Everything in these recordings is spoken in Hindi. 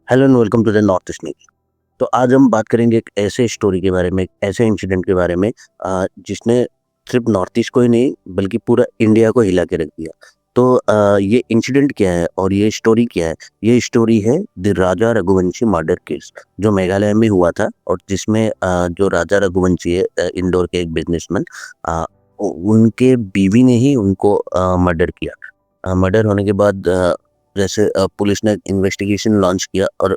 Hello and welcome to the North East news. तो आज हम बात करेंगे एक ऐसे स्टोरी के बारे में, एक ऐसे इंसिडेंट के बारे में जिसने सिर्फ नॉर्थ ईस्ट को ही नहीं बल्कि पूरा इंडिया को हिला के रख दिया। तो ये इंसिडेंट क्या है और ये स्टोरी क्या है? ये स्टोरी है the Raja Raghuvanshi murder case, जो मेघालय में हुआ था और जिसमें जो राजा रघुवंशी है, इंदौर के एक बिजनेसमैन, उनके बीवी ने ही उनको मर्डर किया। मर्डर होने के बाद जैसे पुलिस ने इन्वेस्टिगेशन लॉन्च किया और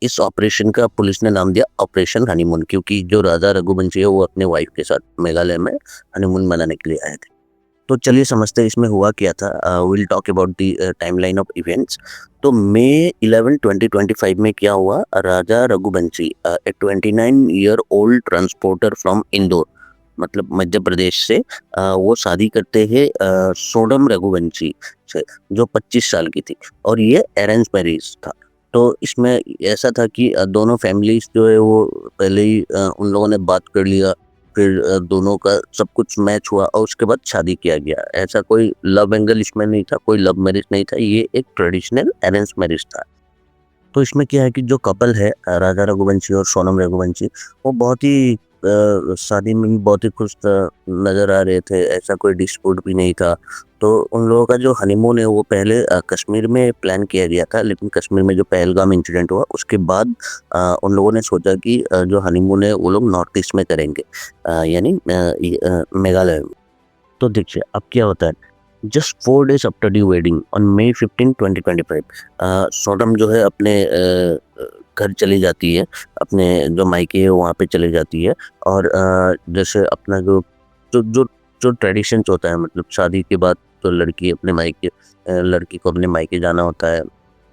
इस ऑपरेशन का पुलिस ने नाम दिया ऑपरेशन हनीमून, क्योंकि जो राजा रघुवंशी है वो अपने वाइफ के साथ मेघालय में हनीमून मनाने के लिए आए थे। तो चलिए समझते हैं इसमें हुआ क्या था। Will talk about the timeline of events. तो मई 11 2025 में क्या हुआ? राजा रघुवंशी, ए 29-year-old ट्रांसपोर्टर फ्रॉम इंदौर, मतलब मध्य प्रदेश से, वो शादी करते हैं सोनम रघुवंशी से, जो 25 साल की थी, और ये अरेंज मैरिज था। तो इसमें ऐसा था कि दोनों फैमिलीज जो है वो पहले ही उन लोगों ने बात कर लिया, फिर दोनों का सब कुछ मैच हुआ और उसके बाद शादी किया गया। ऐसा कोई लव एंगल इसमें नहीं था, कोई लव मैरिज नहीं था, ये एक ट्रेडिशनल अरेंज मैरिज था। तो इसमें क्या है कि जो कपल है, राजा रघुवंशी और सोनम रघुवंशी, वो बहुत ही शादी में भी बहुत ही खुश नज़र आ रहे थे, ऐसा कोई डिस्प्यूट भी नहीं था। तो उन लोगों का जो हनीमून है वो पहले कश्मीर में प्लान किया गया था, लेकिन कश्मीर में जो पहलगाम इंसिडेंट हुआ उसके बाद उन लोगों ने सोचा कि जो हनीमून है वो लोग नॉर्थ ईस्ट में करेंगे, यानी मेघालय में। तो देखिए अब क्या होता है। Just 4 days after the wedding on May 15, 2025, Sonam जो है अपने घर चली जाती है, अपने जो मायके है वहाँ पे चली जाती है। और जैसे अपना जो जो जो जो ट्रेडिशंस होता है, मतलब शादी के बाद तो लड़की अपने मायके, लड़की को अपने मायके जाना होता है।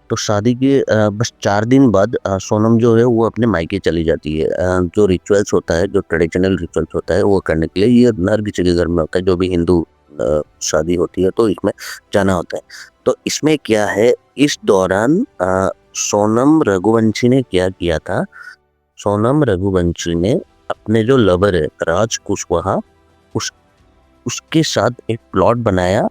तो शादी के बस 4 दिन बाद सोनम जो है वो अपने मायके चली जाती है। जो रिचुअल्स होता है, जो ट्रेडिशनल रिचुअल्स होता है वो करने के लिए, ये हर किसी के घर में होता है, जो भी हिंदू शादी होती है तो इसमें जाना होता है। तो इसमें क्या है, इस दौरान सोनम रघुवंशी ने क्या किया था? सोनम रघुवंशी ने अपने जो लवर है राज कुशवाहा, उस उसके साथ एक प्लॉट बनाया,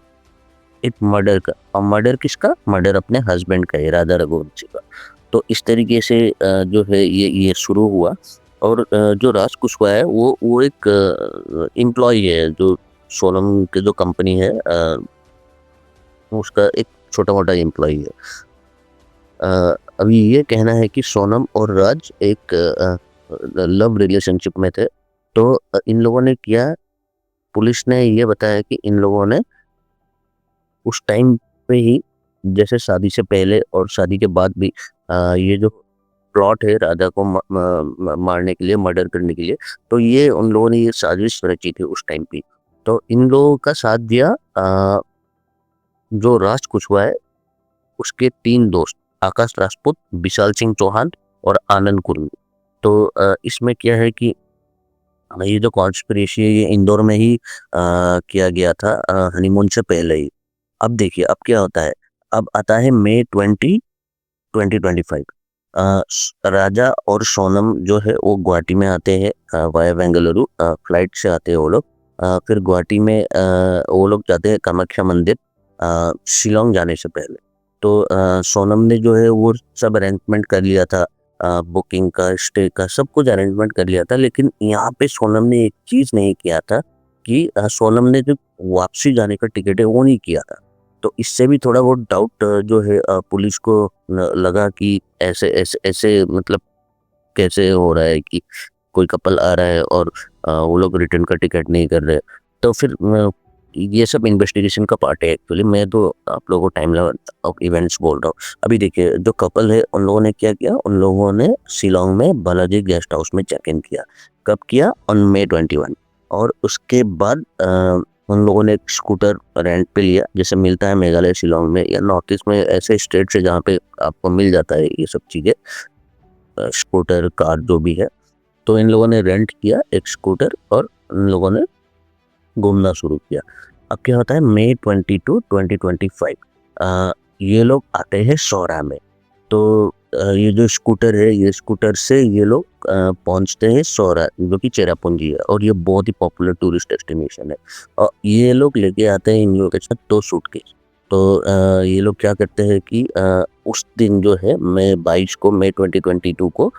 एक मर्डर का। और मर्डर किसका? मर्डर अपने हस्बैंड का है, राजा रघुवंशी का। तो इस तरीके से जो है ये शुरू हुआ। और जो राज कुशवाहा है वो एक एम्प्लॉय है, जो सोनम के जो कंपनी है उसका एक छोटा मोटा एम्प्लॉय है। अभी ये कहना है कि सोनम और राज एक लव रिलेशनशिप में थे। तो इन लोगों ने किया, पुलिस ने ये बताया कि इन लोगों ने उस टाइम पे ही, जैसे शादी से पहले और शादी के बाद भी, ये जो प्लॉट है राजा को मारने के लिए, मर्डर करने के लिए, तो ये उन लोगों ने ये साजिश रची थी उस टाइम पे। तो इन लोगों का साथ दिया जो राज कुशवाहा है, उसके 3 दोस्त, आकाश राजपूत, विशाल सिंह चौहान और आनंद कुर्मी। तो इसमें क्या है कि ये जो कॉन्स्पिरेसी है ये इंदौर में ही किया गया था, हनीमून से पहले ही। अब देखिए अब क्या होता है। अब आता है May 20, 2025। राजा और सोनम जो है वो गुवाहाटी में आते हैं वाया बेंगलुरु, फ्लाइट से आते हैं वो लोग। फिर गुवाहाटी में वो लोग जाते हैं कामाख्या मंदिर, शिलोंग जाने से पहले। तो सोनम ने जो है वो सब अरेंजमेंट कर लिया था, बुकिंग का, स्टे का, सब कुछ अरेंजमेंट कर लिया था। लेकिन यहाँ पे सोनम ने एक चीज़ नहीं किया था कि सोनम ने जो वापसी जाने का टिकट है वो नहीं किया था। तो इससे भी थोड़ा बहुत डाउट जो है पुलिस को लगा कि ऐसे ऐसे ऐसे, मतलब कैसे हो रहा है कि कोई कपल आ रहा है और वो लोग रिटर्न का टिकट नहीं कर रहे। तो फिर ये सब इन्वेस्टिगेशन का पार्ट है एक्चुअली। मैं तो आप लोगों को टाइमलाइन ऑफ इवेंट्स बोल रहा हूँ। अभी देखिए जो कपल है उन लोगों ने क्या किया, उन लोगों ने शिलोंग में बालाजी गेस्ट हाउस में चेक इन किया। कब किया? On May 21। और उसके बाद उन लोगों ने एक स्कूटर रेंट पे लिया, जैसे मिलता है मेघालय, शिलोंग में या नॉर्थ ईस्ट में ऐसे स्टेट से जहाँ पे आपको मिल जाता है ये सब चीज़ें, स्कूटर कार जो भी है। तो इन लोगों ने रेंट किया एक स्कूटर और इन लोगों ने घूमना शुरू किया। अब क्या होता है, May 22, 2025, ये लोग आते हैं सौरा में। तो ये जो स्कूटर है, ये स्कूटर से ये लोग पहुंचते हैं सौरा, जो कि चेरापूंजी है, और ये बहुत ही पॉपुलर टूरिस्ट डेस्टिनेशन है। और ये लोग लेके आते हैं इन लोगों के साथ 2 सूटकेस। तो ये लोग क्या करते हैं कि उस दिन जो है मई 2022 को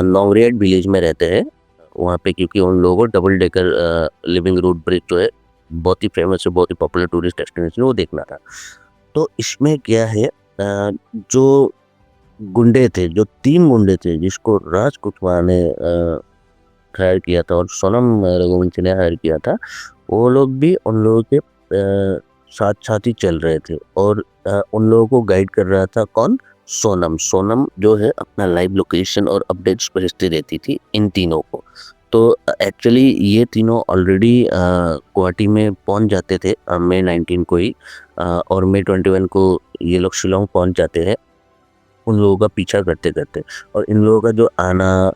लॉन्गरियाट विलेज में रहते हैं वहाँ पे, क्योंकि उन लोगों को double decker living root bridge जो है बहुत ही फेमस है, बहुत ही पॉपुलर टूरिस्ट डेस्टिनेशन, वो देखना था। तो इसमें क्या है, जो गुंडे थे, जो 3 गुंडे थे जिसको राज कुशवाहा ने हायर किया था और सोनम रघुवंशी ने हायर किया था, वो लोग भी उन लोगों के साथ साथ ही चल रहे थे और उन लोगों को गाइड कर रहा था कौन? सोनम। सोनम जो है अपना लाइव लोकेशन और अपडेट्स भेजती रहती थी इन तीनों को। तो एक्चुअली ये तीनों ऑलरेडी गुवाहाटी में पहुंच जाते थे मई 19 को ही, और मई 21 को ये लोग शिलोंग पहुंच जाते हैं उन लोगों का पीछा करते करते। और इन लोगों का जो आना,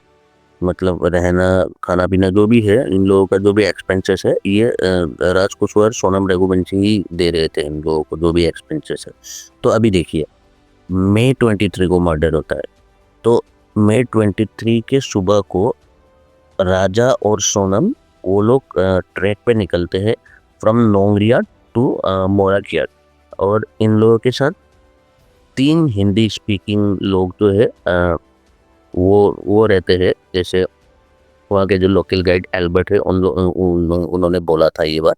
मतलब रहना, खाना पीना जो भी है, इन लोगों का जो भी एक्सपेंसेस है, ये राज कुशवाहा और सोनम रघुवंशी ही दे रहे थे इन लोगों को जो भी एक्सपेंसेस है। तो अभी देखिए, मई 23 को मर्डर होता है, तो मई 23 के सुबह को राजा और सोनम वो लोग ट्रैक पे निकलते हैं फ्रॉम नोंगरियाट टू मोराकियाट, और इन लोगों के साथ 3 हिंदी स्पीकिंग लोग जो है वो रहते हैं। जैसे वहाँ के जो लोकल गाइड एल्बर्ट है, उन्होंने बोला था ये बात।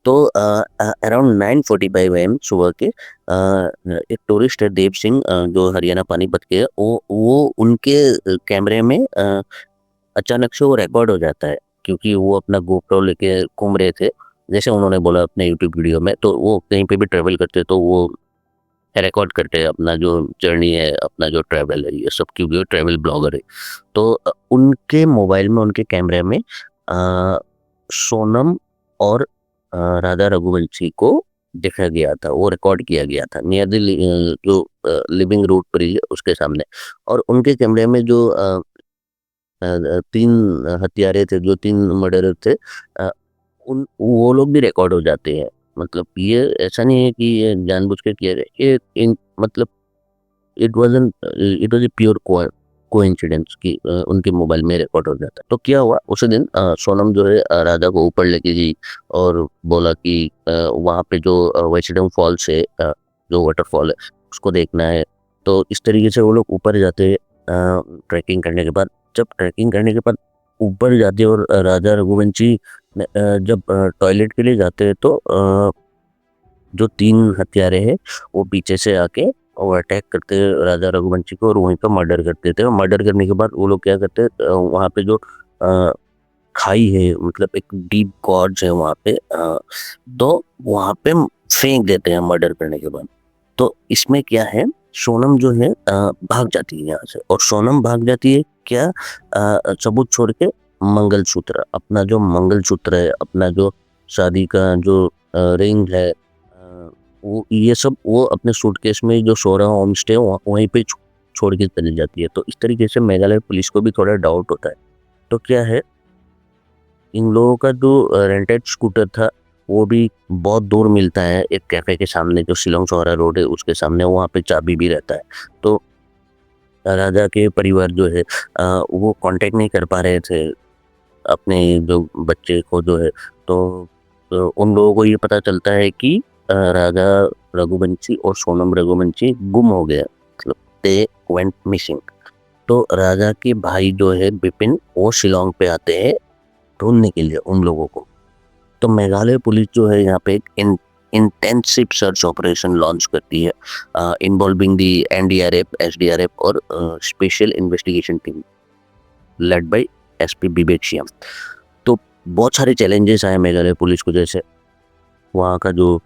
तो अराउंड 9:45 AM सुबह के एक टूरिस्ट है देव सिंह, जो हरियाणा पानीपत के है, वो उनके कैमरे में अचानक से वो रिकॉर्ड हो जाता है, क्योंकि वो अपना गोप्रो लेके घूम रहे थे, जैसे उन्होंने बोला अपने यूट्यूब वीडियो में। तो वो कहीं पे भी ट्रेवल करते तो वो रिकॉर्ड करते हैं अपना जो जर्नी है, अपना जो ट्रैवल है, ये सब, क्योंकि वो ट्रैवल ब्लॉगर है। तो उनके मोबाइल में, उनके कैमरे में सोनम और राधा रघुवंशी को देखा गया था, वो रिकॉर्ड किया गया था नियर द जो लिविंग रूट ब्रिज है उसके सामने। और उनके कैमरे में जो 3 हत्यारे थे, जो 3 मर्डरर थे, अ, उन वो लोग भी रिकॉर्ड हो जाते हैं। मतलब ये ऐसा नहीं है कि ये जानबूझ के किया गया, ये मतलब it was a pure coincidence कि उनके मोबाइल में रिकॉर्ड हो जाता है। तो क्या हुआ उसी दिन, सोनम जो है राजा को ऊपर लेके गई और बोला कि वहाँ पे जो वैशिडम फॉल्स है, जो वाटरफॉल है, उसको देखना है। तो इस तरीके से वो लोग ऊपर जाते हैं ट्रैकिंग करने के बाद। जब ट्रैकिंग करने के बाद ऊपर जाते हैं और राजा रघुवंशी जब टॉयलेट के लिए जाते हैं, तो जो 3 हत्यारे हैं वो पीछे से आके और अटैक करते हैं राजा रघुवंशी को और वहीं पर मर्डर कर देते हैं। और मर्डर करने के बाद वो लोग क्या करते हैं, वहाँ पे जो खाई है, मतलब एक डीप गॉर्ज है वहाँ पे, तो वहाँ पे फेंक देते हैं मर्डर करने के बाद। तो इसमें क्या है, सोनम जो है भाग जाती है यहाँ से, और सोनम भाग जाती है क्या, सबूत छोड़ के मंगलसूत्र, अपना जो मंगलसूत्र है, अपना जो शादी का जो रिंग है, वो ये सब वो अपने सूटकेस में जो सोरा होम स्टे वहीं पे छोड़ के चली जाती है। तो इस तरीके से मेघालय पुलिस को भी थोड़ा डाउट होता है। तो क्या है, इन लोगों का जो रेंटेड स्कूटर था वो भी बहुत दूर मिलता है, एक कैफे के सामने जो शिलोंग सोहरा रोड है उसके सामने, वहाँ पे चाबी भी रहता है। तो राजा के परिवार जो है वो कांटेक्ट नहीं कर पा रहे थे अपने जो बच्चे को जो है। तो उन लोगों को ये पता चलता है कि राजा रघुवंशी और सोनम रघुवंशी गुम हो गया, मतलब दे वेंट मिसिंग। तो राजा के भाई जो है बिपिन, वो शिलोंग पे आते हैं ढूंढने के लिए उन लोगों को। तो मेघालय पुलिस जो है यहाँ पे एक इंटेंसिव सर्च ऑपरेशन लॉन्च करती है, इन्वॉल्विंग दी NDRF, SDRF और special investigation team led by SP विवेक श्याम। तो बहुत सारे चैलेंजेस आए मेघालय पुलिस को, जैसे वहाँ का जो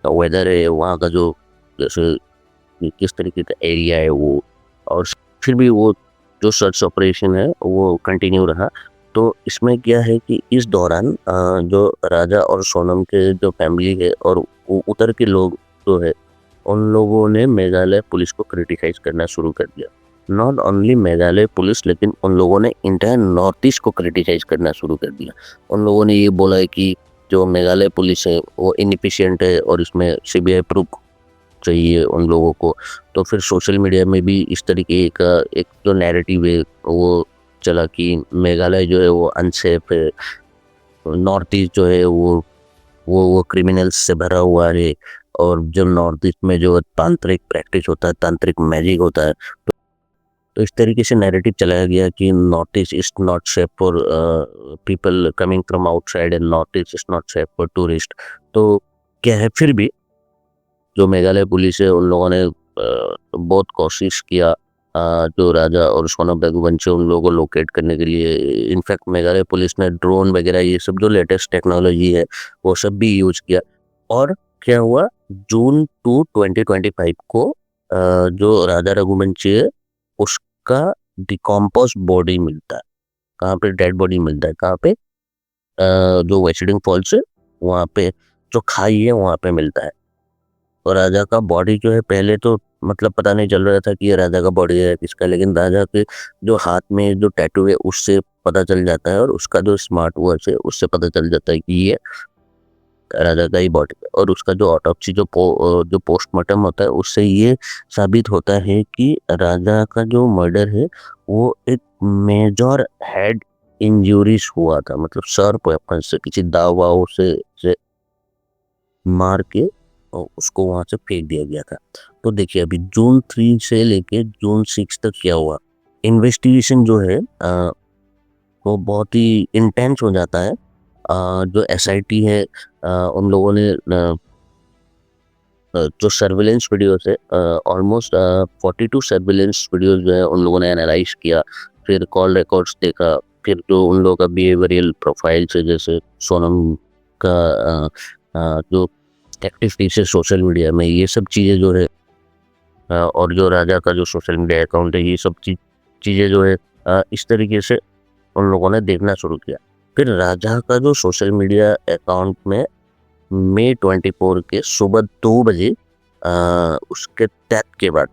वेदर है, वहाँ का जो जैसे किस तरीके का एरिया है वो, और फिर भी वो जो सर्च ऑपरेशन है वो कंटिन्यू रहा। तो इसमें क्या है कि इस दौरान जो राजा और सोनम के जो फैमिली है और उतर के लोग जो है, उन लोगों ने मेघालय पुलिस को क्रिटिसाइज करना शुरू कर दिया। नॉट ओनली मेघालय पुलिस, लेकिन उन लोगों ने इंटायर नॉर्थ ईस्ट को क्रिटिसाइज करना शुरू कर दिया। उन लोगों ने ये बोला है कि जो मेघालय पुलिस है वो इनएफिशिएंट है और इसमें CBI प्रूफ चाहिए उन लोगों को। तो फिर सोशल मीडिया में भी इस तरीके का एक जो नैरेटिव है वो चला कि मेघालय जो है वो अनसेफ है, नॉर्थ ईस्ट जो है वो वो क्रिमिनल्स से भरा हुआ है। और जो नॉर्थ ईस्ट में जो तांत्रिक प्रैक्टिस होता है, तांत्रिक मैजिक होता है, तो इस तरीके से नैरेटिव चलाया गया कि north east is not safe for people coming from outside and north east is not safe for tourist. तो क्या है, फिर भी जो मेघालय पुलिस है उन लोगों ने बहुत कोशिश किया जो राजा और सोनम रघुवंशी उन लोगों को लोकेट करने के लिए। इनफैक्ट मेघालय पुलिस ने ड्रोन वगैरह ये सब जो लेटेस्ट टेक्नोलॉजी है वो सब भी यूज किया। और क्या हुआ, जून 2025 को जो राजा रघुवंशी है उसका डिकम्पोज बॉडी मिलता है। कहाँ पे डेड बॉडी मिलता है? कहाँ पे? जो वेस्टिंग फॉल्स है वहाँ पे, जो खाई है वहाँ पे मिलता है। तो राजा का बॉडी जो है, पहले तो मतलब पता नहीं चल रहा था कि ये राजा का बॉडी है किसका, लेकिन राजा के जो हाथ में जो टैटू है उससे पता चल जाता है, और उसका जो स्मार्ट वॉच है उससे पता चल जाता है कि ये राजा का ही बॉडी है। और उसका जो ऑटोप्सी जो पोस्टमार्टम होता है उससे ये साबित होता है कि राजा का जो मर्डर है वो एक मेजर हेड इंजरीज हुआ था, मतलब शार्प वेपन से, किसी दाव वाव से मार के और उसको वहां से फेंक दिया गया था। तो देखिए अभी जून 3 से लेके जून 6 तक क्या हुआ, इन्वेस्टिगेशन जो है वो बहुत ही इंटेंस हो जाता है। जो एसआईटी है उन लोगों ने जो सर्विलेंस वीडियोस है, ऑलमोस्ट 42 सर्विलेंस वीडियोस जो है उन लोगों ने एनालाइज किया, फिर कॉल रिकॉर्ड्स देखा, फिर जो उन लोगों का बिहेवियरल प्रोफाइल है, जैसे सोनम का जो एक्टिविटीज है सोशल मीडिया में, ये सब चीज़ें जो है और जो राजा का जो सोशल मीडिया अकाउंट है, ये सब चीज़ें जो है इस तरीके से उन लोगों ने देखना शुरू किया। फिर राजा का जो सोशल मीडिया अकाउंट में May 24 के सुबह 2 बजे उसके डेथ के बाद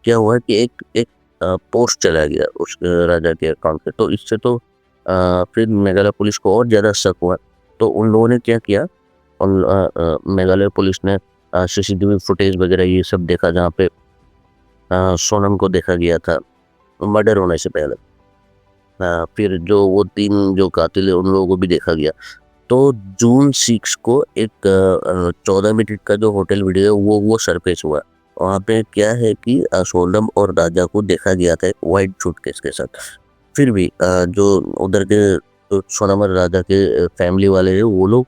क्या हुआ कि एक पोस्ट चला गया उस राजा के अकाउंट पे। तो इससे तो फिर मेघालय पुलिस को और ज़्यादा शक हुआ। तो उन लोगों ने क्या किया, मेघालय पुलिस ने सीसीटीवी फुटेज वगैरह ये सब देखा, जहाँ पे सोनम को देखा गया था मर्डर होने से पहले। फिर जो वो 3 जो कातिल है उन लोगों को भी देखा गया। तो जून 6 को एक 14 मिनट का जो होटल वीडियो है वो सरफेस हुआ। वहाँ पे क्या है कि सोनम और राजा को देखा गया था एक वाइट सूटकेस के साथ। फिर भी जो उधर के जो सोनम और राजा के फैमिली वाले हैं वो लोग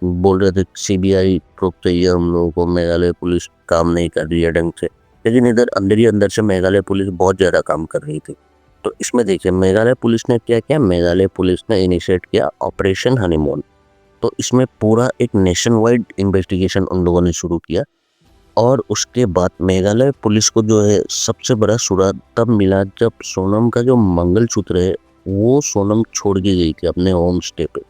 बोल रहे थे सीबीआई प्रूफ चाहिए हम लोगों को, मेघालय पुलिस काम नहीं कर रही है ढंग से। लेकिन इधर अंदर ही अंदर से मेघालय पुलिस बहुत ज़्यादा काम कर रही थी। तो इसमें देखिए मेघालय पुलिस ने क्या किया, मेघालय पुलिस ने इनिशिएट किया ऑपरेशन हनीमून। तो इसमें पूरा एक नेशन वाइड इन्वेस्टिगेशन उन लोगों ने शुरू किया। और उसके बाद मेघालय पुलिस को जो है सबसे बड़ा सुराग तब मिला जब सोनम का जो मंगलसूत्र है वो सोनम छोड़ के गई थी अपने होम स्टे पे।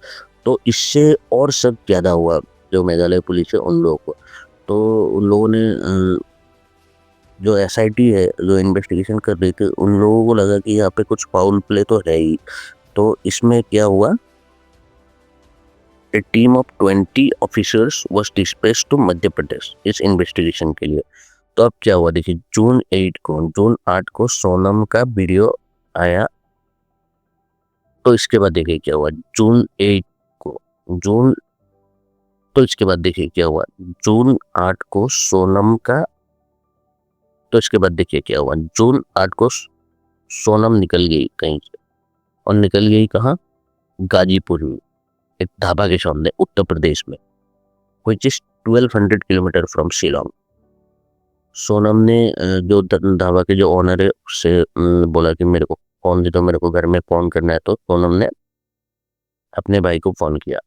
तो इससे और शक ज़्यादा हुआ जो मेघालय पुलिस है उन लोगों को। तो उन लोगों ने जो एसआईटी है जो इन्वेस्टिगेशन कर रही थी उन लोगों को लगा कि यहाँ पे कुछ फाउल प्ले तो है ही। तो इसमें क्या हुआ, a team of 20 officers was dispatched to Madhya Pradesh इस इन्वेस्टिगेशन के लिए। तो अब क्या हुआ देखिए, जून 8 को सोनम का वीडियो आया। तो इसके बाद देखिए क्या हुआ, जून तो इसके बाद देखिए क्या हुआ, जून 8 को सोनम का, तो इसके बाद देखिए क्या हुआ, जून 8 को सोनम निकल गई कहीं से। और निकल गई कहाँ? गाजीपुर में एक ढाबा के सामने उत्तर प्रदेश में, which is 1200 kilometre from Shillong. Sonam ने जो ढाबा के जो ओनर है उससे बोला कि मेरे को फोन दे दो, मेरे को घर में फोन करना है। तो सोनम ने अपने भाई को फोन किया,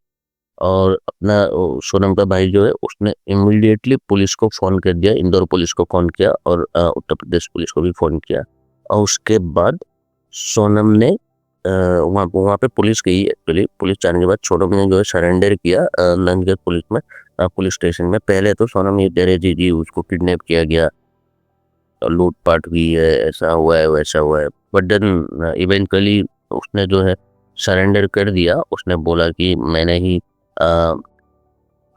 और अपना सोनम का भाई जो है उसने इमीडिएटली पुलिस को फ़ोन कर दिया, इंदौर पुलिस को फ़ोन किया और उत्तर प्रदेश पुलिस को भी फ़ोन किया। और उसके बाद सोनम ने वहाँ पे पुलिस गई एक्चुअली। पुलिस जाने के बाद सोनम ने जो है सरेंडर किया नंदगढ़ पुलिस में, पुलिस स्टेशन में। पहले तो सोनम ये कह रही थी उसको किडनैप किया गया और लूटपाट हुई है, ऐसा हुआ है वैसा हुआ है। बट देन इवेंचुअली उसने जो है सरेंडर कर दिया। उसने बोला कि मैंने ही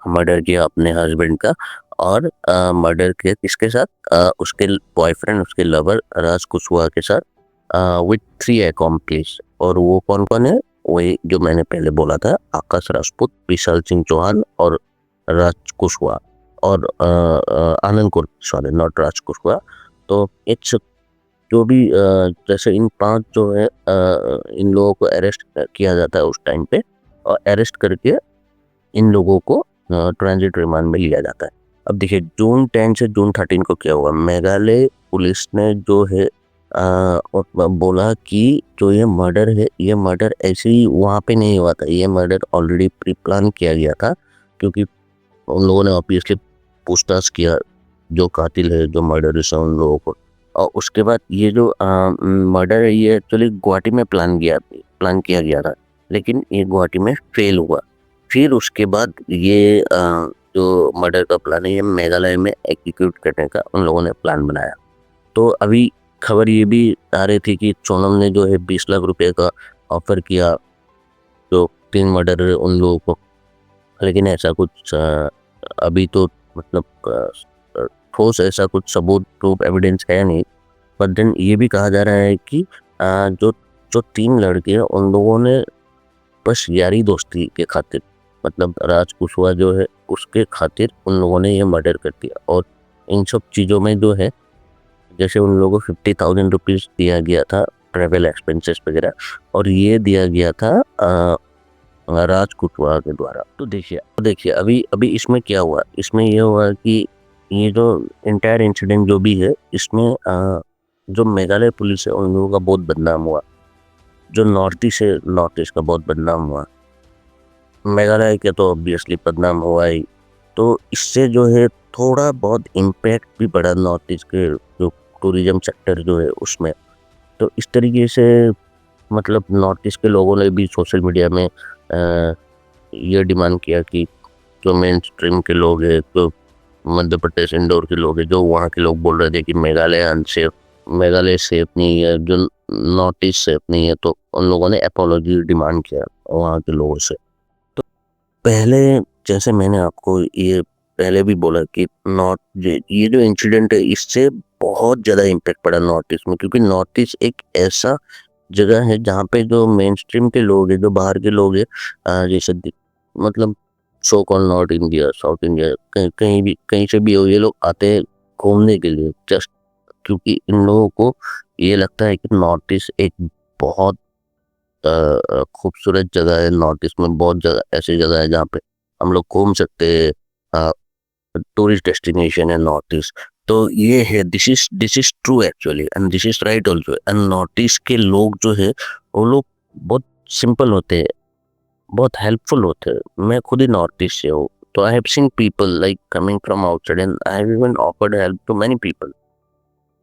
मर्डर किया अपने हस्बैंड का, और मर्डर किया किसके साथ, उसके बॉयफ्रेंड, उसके लवर राज कुशवाहा के साथ, विथ 3 अकॉम्प्लिस। और वो कौन कौन है? वही जो मैंने पहले बोला था, आकाश राजपूत, विशाल सिंह चौहान और राज कुशवाहा और आनंद कुमार, सॉरी नॉट राज कुशवाहा। तो इट्स जो भी जैसे इन 5 जो है इन लोगों को अरेस्ट किया जाता है उस टाइम पे, और अरेस्ट करके इन लोगों को ट्रांजिट रिमांड में लिया जाता है। अब देखिए जून 10 से जून 13 को क्या हुआ, मेघालय पुलिस ने जो है और बोला कि जो ये मर्डर है, ये मर्डर ऐसे ही वहाँ पे नहीं हुआ था, ये मर्डर ऑलरेडी प्री प्लान किया गया था, क्योंकि उन लोगों ने ऑब्वियसली पूछताछ किया जो कातिल है, जो मर्डरर्स है उन लोगों को। और उसके बाद ये जो मर्डर है ये एक्चुअली गुवाहाटी में प्लान किया गया था, लेकिन ये गुवाहाटी में फेल हुआ। फिर उसके बाद ये जो मर्डर का प्लान है ये मेघालय में एग्जीक्यूट करने का उन लोगों ने प्लान बनाया। तो अभी खबर ये भी आ रही थी कि सोनम ने जो है 20 लाख रुपए का ऑफर किया जो 3 मर्डर उन लोगों को, लेकिन ऐसा कुछ अभी तो मतलब ठोस ऐसा कुछ सबूत प्रूफ एविडेंस है नहीं। पर देन ये भी कहा जा रहा है कि जो जो 3 लड़के हैं उन लोगों ने बस यारी दोस्ती के खातिर, मतलब राज कुशवाहा जो है उसके खातिर उन लोगों ने ये मर्डर कर दिया। और इन सब चीज़ों में जो है जैसे उन लोगों को 50,000 रुपीज़ दिया गया था ट्रैवल एक्सपेंसेस वगैरह, और ये दिया गया था राज कुशवाहा के द्वारा। तो देखिए अभी अभी इसमें क्या हुआ, इसमें ये हुआ कि ये जो इंटायर इंसिडेंट जो भी है इसमें जो मेघालय पुलिस है उन लोगों का बहुत बदनाम हुआ, जो नॉर्थ ईस्ट का बहुत बदनाम हुआ, मेघालय के तो ऑब्वियसली बदनाम हुआ ही। तो इससे जो है थोड़ा बहुत इम्पैक्ट भी पड़ा नॉर्थ ईस्ट के जो टूरिज्म सेक्टर जो है उसमें। तो इस तरीके से मतलब नॉर्थ ईस्ट के लोगों ने भी सोशल मीडिया में ये डिमांड किया कि जो मेन स्ट्रीम के लोग हैं, जो मध्य प्रदेश इंदौर के लोग हैं, जो वहाँ के लोग बोल रहे थे कि मेघालय सेफ नहीं है, जो नॉर्थ ईस्ट सेफ नहीं है, तो उन लोगों ने अपोलॉजी डिमांड किया वहाँ के लोगों से। तो पहले जैसे मैंने आपको ये पहले भी बोला कि ये जो इंसिडेंट है इससे बहुत ज़्यादा इम्पैक्ट पड़ा नॉर्थ ईस्ट में, क्योंकि नॉर्थ ईस्ट एक ऐसा जगह है जहाँ पे जो मेन स्ट्रीम के लोग हैं, जो बाहर के लोग हैं, जैसे मतलब so called north India, south India, कहीं से भी हो, ये लोग आते हैं घूमने के लिए, जस्ट क्योंकि इन लोगों को ये लगता है कि नॉर्थ ईस्ट एक बहुत खूबसूरत जगह है। नॉर्थ ईस्ट में बहुत जगह ऐसी जगह है जहाँ पे हम लोग घूम सकते हैं, टूरिस्ट डेस्टिनेशन है नॉर्थ ईस्ट। तो ये है, this is true actually and this is right also. And north east के लोग जो है वो लोग बहुत सिंपल होते हैं, बहुत हेल्पफुल होते हैं। मैं खुद ही नॉर्थ ईस्ट से हूँ, तो I have seen people like coming from outside and I have even offered help to many people.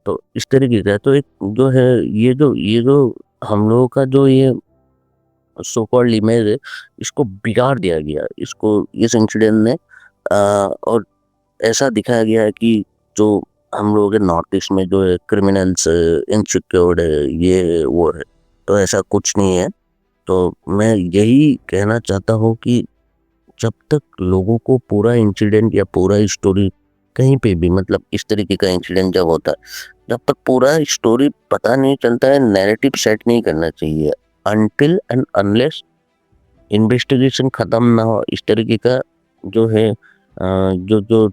तो इस तरीके का तो एक जो है ये जो हम लोगों का जो ये सो कॉल्ड इमेज है इसको बिगाड़ दिया गया, इसको इस इंसिडेंट ने और ऐसा दिखाया गया है कि जो हम लोगों के नॉर्थ ईस्ट में जो है क्रिमिनल्स इनसिक्योर्ड है, ये है, वो है, तो ऐसा कुछ नहीं है। तो मैं यही कहना चाहता हूँ कि जब तक लोगों को पूरा इंसिडेंट या पूरा स्टोरी कहीं पे भी, मतलब इस तरीके का इंसिडेंट जब होता है, जब तक पूरा स्टोरी पता नहीं चलता है, नैरेटिव सेट नहीं करना चाहिए अनटिल एंड अनलेस इन्वेस्टिगेशन खत्म ना हो। इस तरीके का जो है जो जो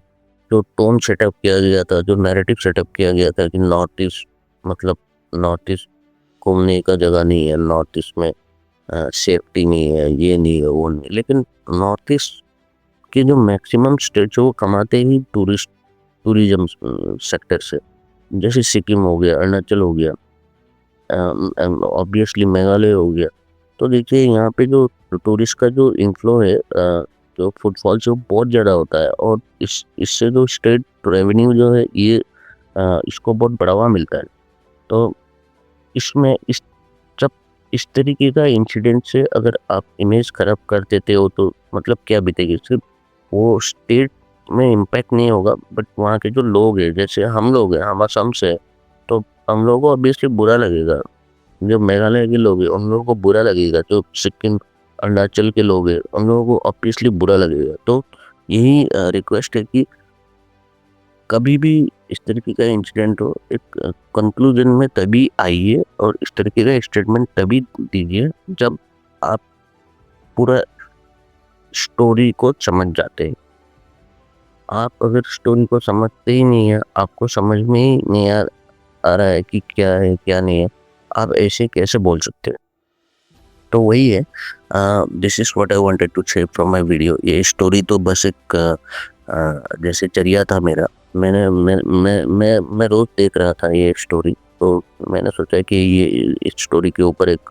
जो टोन सेटअप किया गया था, जो नैरेटिव सेटअप किया गया था कि नॉर्थ ईस्ट मतलब नॉर्थ ईस्ट घूमने का जगह नहीं है, नॉर्थ ईस्ट में सेफ्टी नहीं है, ये नहीं है, वो नहीं, लेकिन नॉर्थ ईस्ट के जो मैक्सिमम स्टेट्स है वो कमाते ही टूरिज्म सेक्टर से, जैसे सिक्किम हो गया, अरुणाचल हो गया, ऑब्वियसली मेघालय हो गया। तो देखिए यहाँ पे जो टूरिस्ट का जो इनफ्लो है, जो फुटफॉल से वो बहुत ज़्यादा होता है, और इससे जो स्टेट रेवेन्यू जो है ये इसको बहुत बढ़ावा मिलता है। तो इसमें जब इस तरीके का इंसिडेंट से अगर आप इमेज खराब कर देते हो तो मतलब क्या बीतेगी, सिर्फ वो स्टेट में इम्पैक्ट नहीं होगा, बट वहाँ के जो लोग हैं, जैसे हम लोग हैं, हम असम से, तो हम लोगों को ऑब्वियसली बुरा लगेगा। जो मेघालय के लोग हैं उन लोगों को बुरा लगेगा, जो सिक्किम अरुणाचल के लोग हैं उन लोगों को ऑब्वियसली बुरा लगेगा। तो यही रिक्वेस्ट है कि कभी भी इस तरीके का इंसिडेंट हो, एक कंक्लूजन में तभी आइए और इस तरीके का स्टेटमेंट तभी दीजिए जब आप पूरा स्टोरी को समझ जाते हैं। आप अगर स्टोरी को समझते ही नहीं है, आपको समझ में ही नहीं आ रहा है कि क्या है, क्या नहीं है, आप ऐसे कैसे बोल सकते हो? तो वही है, this is what I wanted to say from my video. ये स्टोरी तो बस एक जैसे ज़रिया था मेरा। मैं रोज़ देख रहा था ये स्टोरी, तो मैंने सोचा कि ये इस स्टोरी के ऊपर एक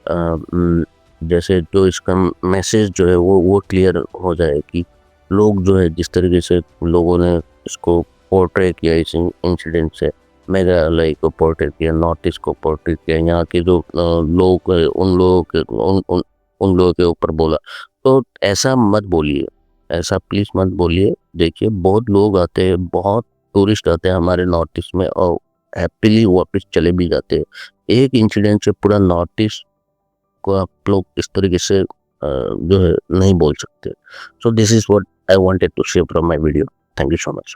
अ, जैसे जो इसका मैसेज जो है वो क्लियर हो जाए कि लोग जो है जिस तरीके से लोगों ने इसको पोर्ट्रे किया इस इंसिडेंट से, मेघालय को पोर्ट्रे किया, नॉर्थ ईस्ट को पोर्ट्रे किया, यहाँ के जो लोग हैं, उन लोगों के ऊपर बोला। तो ऐसा मत बोलिए, ऐसा प्लीज़ मत बोलिए। देखिए बहुत लोग आते हैं, बहुत टूरिस्ट आते हैं हमारे नॉर्थ ईस्ट में और हैप्पीली वापस चले भी जाते हैं। एक इंसिडेंट से पूरा नॉर्थ ईस्ट को आप लोग इस तरीके से जो है नहीं बोल सकते। So this is what I wanted to share from my video. Thank you so much.